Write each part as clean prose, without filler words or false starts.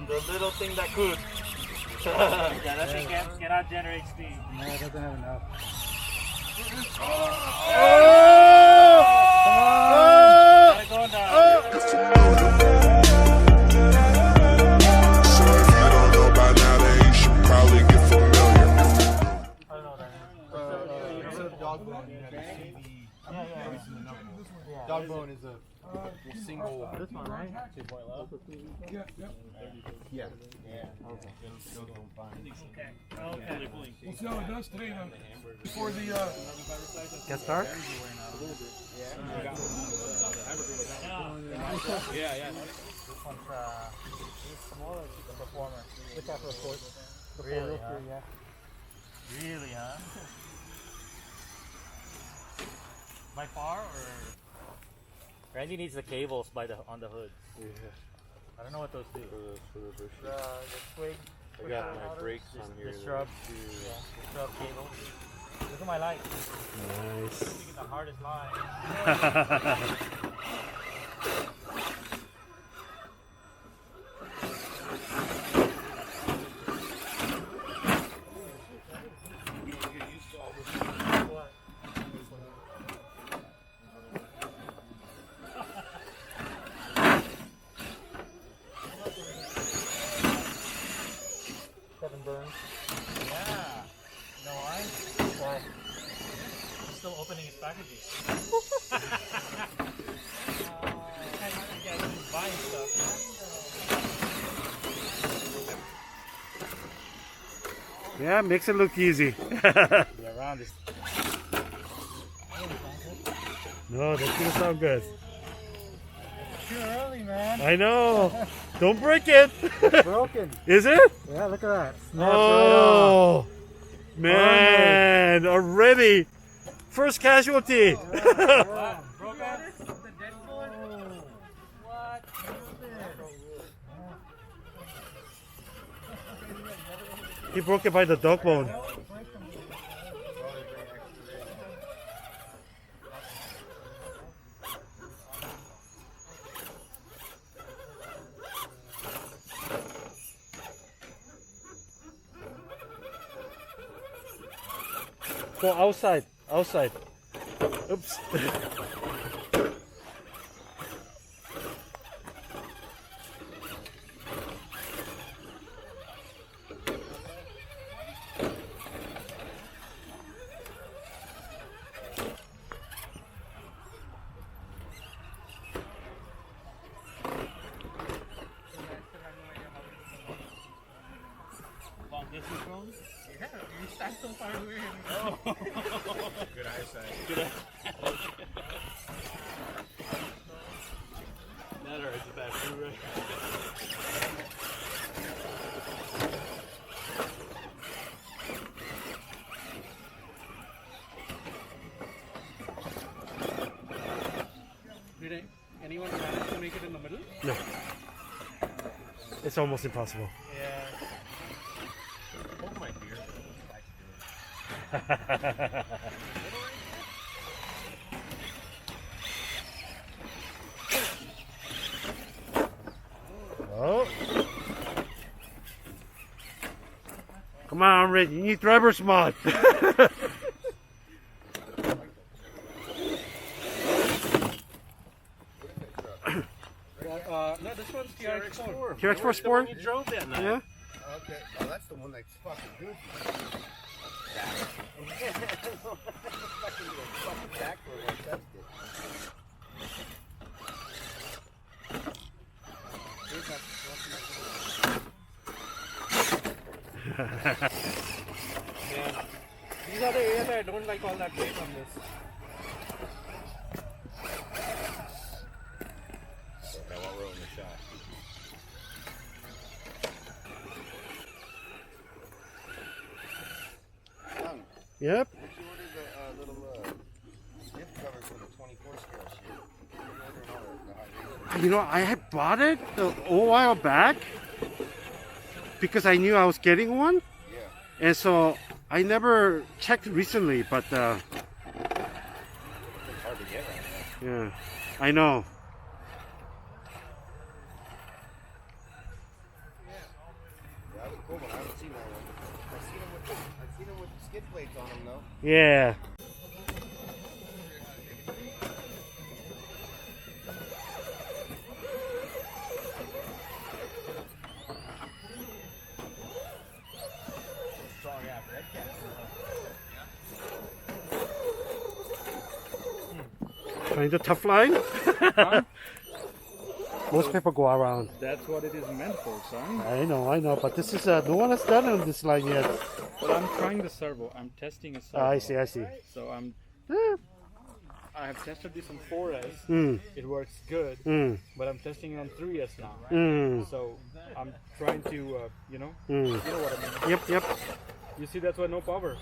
The little thing that could. Yeah, that thing cannot generate speed. No, it doesn't have enough. Gotta go down. So if you don't know by now, then you should probably get familiar. I don't know that. It's a dog bone. You have a CV. Dog bone is a single. This one, right? 2.0. Yeah. Okay. We'll see how it does today, though. Before the Get start? Yeah. This one's smaller than the Performer. Look out for a force. Really, huh? Really, huh? By far, or Randy needs the cables on the hood. Yeah. I don't know what those do. For the bushes. The twig. I got my brakes on here. The shrub. Yeah, the shrub cable. Look at my light. Nice. You get the hardest line. Burns. Yeah. You know why? Why? He's still opening his packages. Yeah, he's buying stuff. Yeah, makes it look easy. Yeah, around this. No, that doesn't sound good. Too early, man. I know. Don't break it. Broken. Is it? Yeah, look at that. Snaps Oh, man. Already. First casualty. Broke out? The Deadpool? What? He broke it by the dog bone. Go outside. Outside. Oops. Long distance drones? yeah, you stand so far away. Good eyesight. That or it's a bad food, right? Did anyone manage to make it in the middle? No. It's almost impossible. Yeah. Hold my beer. Oh. Come on, Rick. You need driver's mod. No, this one's TRX4. TRX4 Sport? You drove that night. Yeah. Okay. Oh, that's the one that's fucking good. Fucking back for like that's good. These are the areas I don't like all that weight on this. Okay, while we're in the shot. Yep. You ordered the little gift cover for the 24 scale shit. You ordered all the high You know, I had bought it a while back because I knew I was getting one. Yeah. And so I never checked recently, but It's hard to get right now. yeah, I know. plates on them though. Yeah. Trying the tough line? Most people go around. That's what it is meant for, son. I know, but this is no one has done on this line yet. But I'm trying the servo. I'm testing a servo. I see. So Eh, I have tested this on 4S. Mm, It works good, mm, but I'm testing it on 3S now. mm, So I'm trying to, you know mm. what I mean. Yep. You see, that's why no power.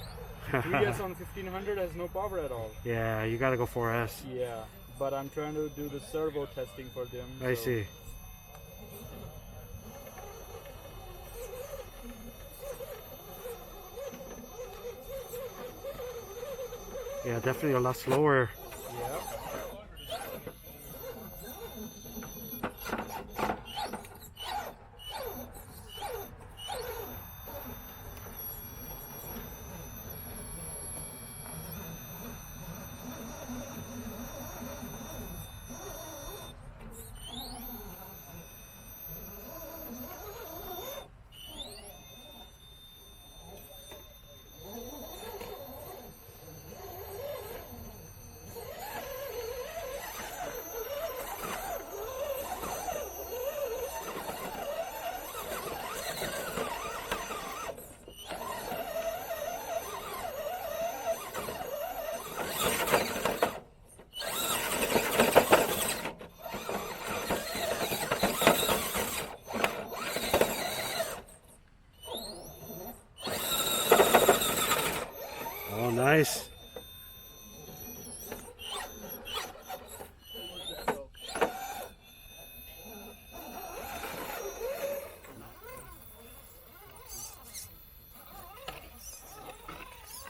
3S on 1500 has no power at all. Yeah, you gotta go 4S. Yeah, but I'm trying to do the servo testing for them. I so- see. Yeah, definitely a lot slower. Yeah. Oh, nice.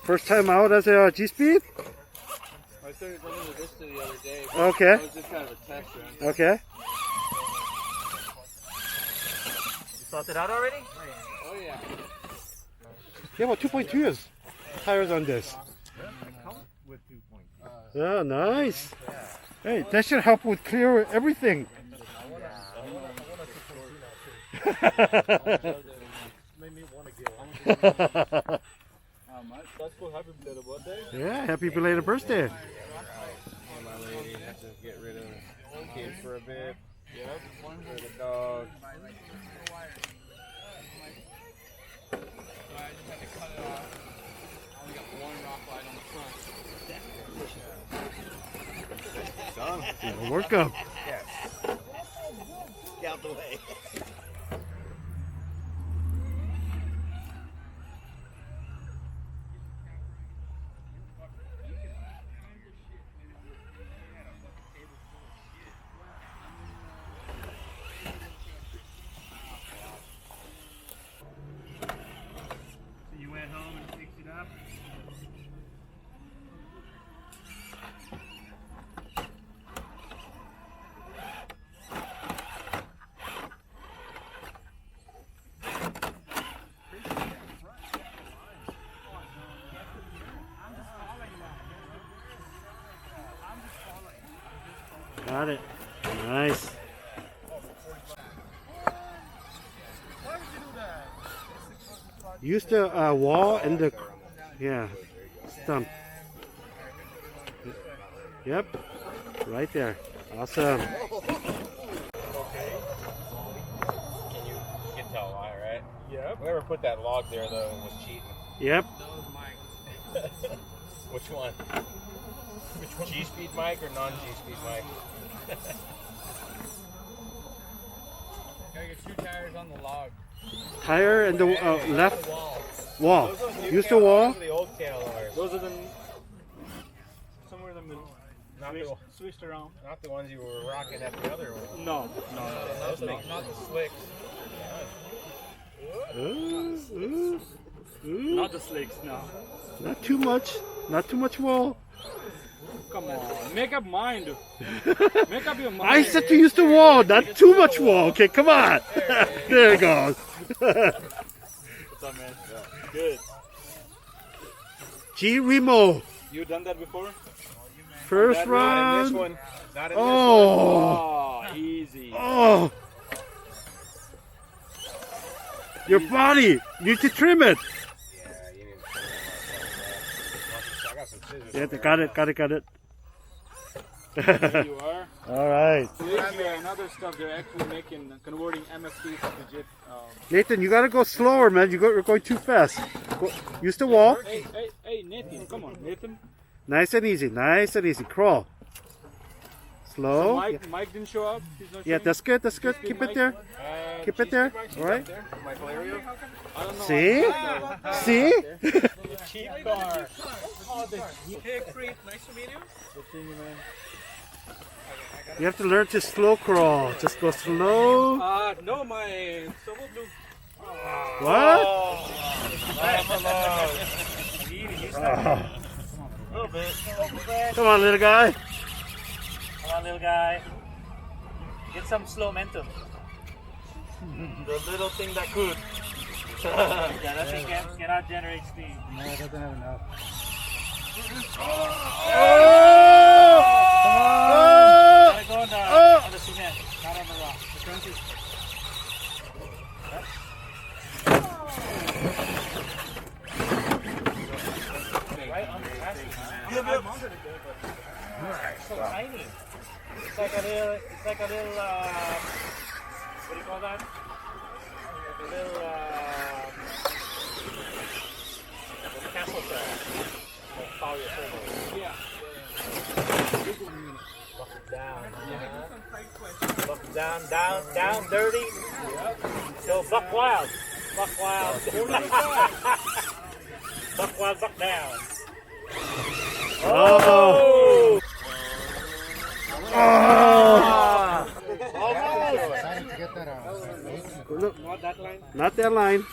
First time out as a G-Speed? I started running the Vista the other day. Okay. It was just kind of a test run. Okay. You sorted out already? Oh yeah. Yeah, about 2.2 tires on this. With 2 points. Oh, nice. Hey, that should help with clear everything. Made me want to go. That's cool. Happy belated birthday. Yeah, happy belated birthday. My lady has to get rid of the kids for a bit. Yep. For the dog. It'll work up. Get out the way. So you went home and fixed it up? Got it. Nice. Use the wall and the stump. Yep, right there. Awesome. Can you tell why, right? Yep. Whoever put that log there though was cheating. Yep. Which one? Which one? G-speed mic or non-G-speed mic? Gotta get 2 tires on the log. Tire and the left wall. Those are new Use the cam- wall. those are the old handlebars. Those are the somewhere in the middle. Not the, Switched around. not the ones you were rocking at the other one. No. Those are not the slicks. Not the slicks, no. Not too much. Not too much wall. Come on. Make up mind. Make up your mind. I said to use the wall, not too much wall. Okay, come on. There it goes. What's up, man? Good. G Remo. You done that before? First Not in this round. one. Not in Oh. Oh, easy. Oh. Your body. You need to trim it. this one. Yeah, you need to. I got some scissors. Yeah, over got there. it, got it, got it. There you are. All right. Malaysia and other stuff, they're actually converting MFTs to JIT. Nathan, you gotta go slower, man. You're going too fast. Go, use the wall. Hey, Nathan, come on, Nathan. Nice and easy. Nice and easy. Crawl. Slow. Mike didn't show up. He's not Yeah, showing. that's good. That's good. Keep it there. Keep it there. All right. My Valerio. I don't know. See? See? Cheap car. Hey, Creep. Nice to meet you. Good seeing you, man. You have to learn to slow crawl. Just go slow. No, my Sobo Blue. What? Come on, little guy. Come on, little guy. Get some slow momentum. The little thing that could. Yeah, that thing cannot generate speed. No, it doesn't have enough. Gotta go on the cement, not on the rock. The front is... Right on the chassis. I mounted it there, but it's so tiny. It's like a little, what do you call that? A little, castle cell. Like power your turbo. Yeah. Buck it down. Buck it down, down, dirty. So buck wild. Buck wild. Buck wild, buck down. Oh! Oh! Excited to get that out. Look, Not that line. not that line.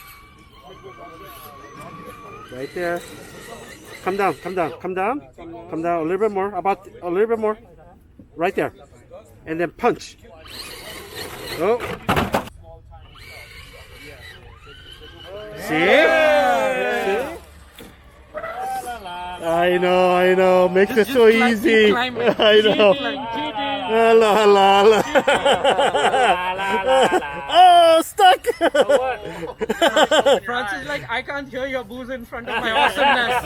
Right there. Come down, come down, come down. Come down a little bit more. About a little bit more. Right there. And then punch. Oh. See? I know. Makes it so easy. I know. La la la la. Oh, stuck. Francis is like, I can't hear your booze in front of my awesomeness.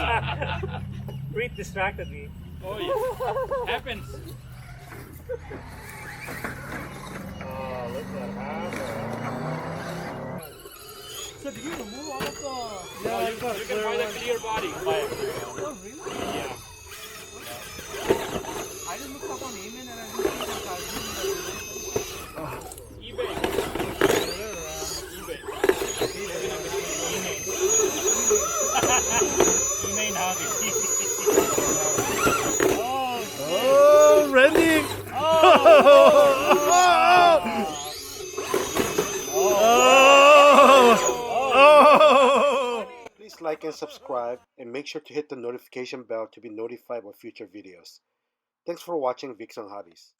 Breathe distracted me. Oh, yeah. Happens. Oh, look what happened. So did you remove all of the... Yeah, you can find a clear body. Oh, really? Yeah. I just looked up on Amen and I didn't see the charges. eBay. Email hobby. Oh, Randy. Please like and subscribe and make sure to hit the notification bell to be notified of future videos. Thanks for watching Vic's on Hobbies.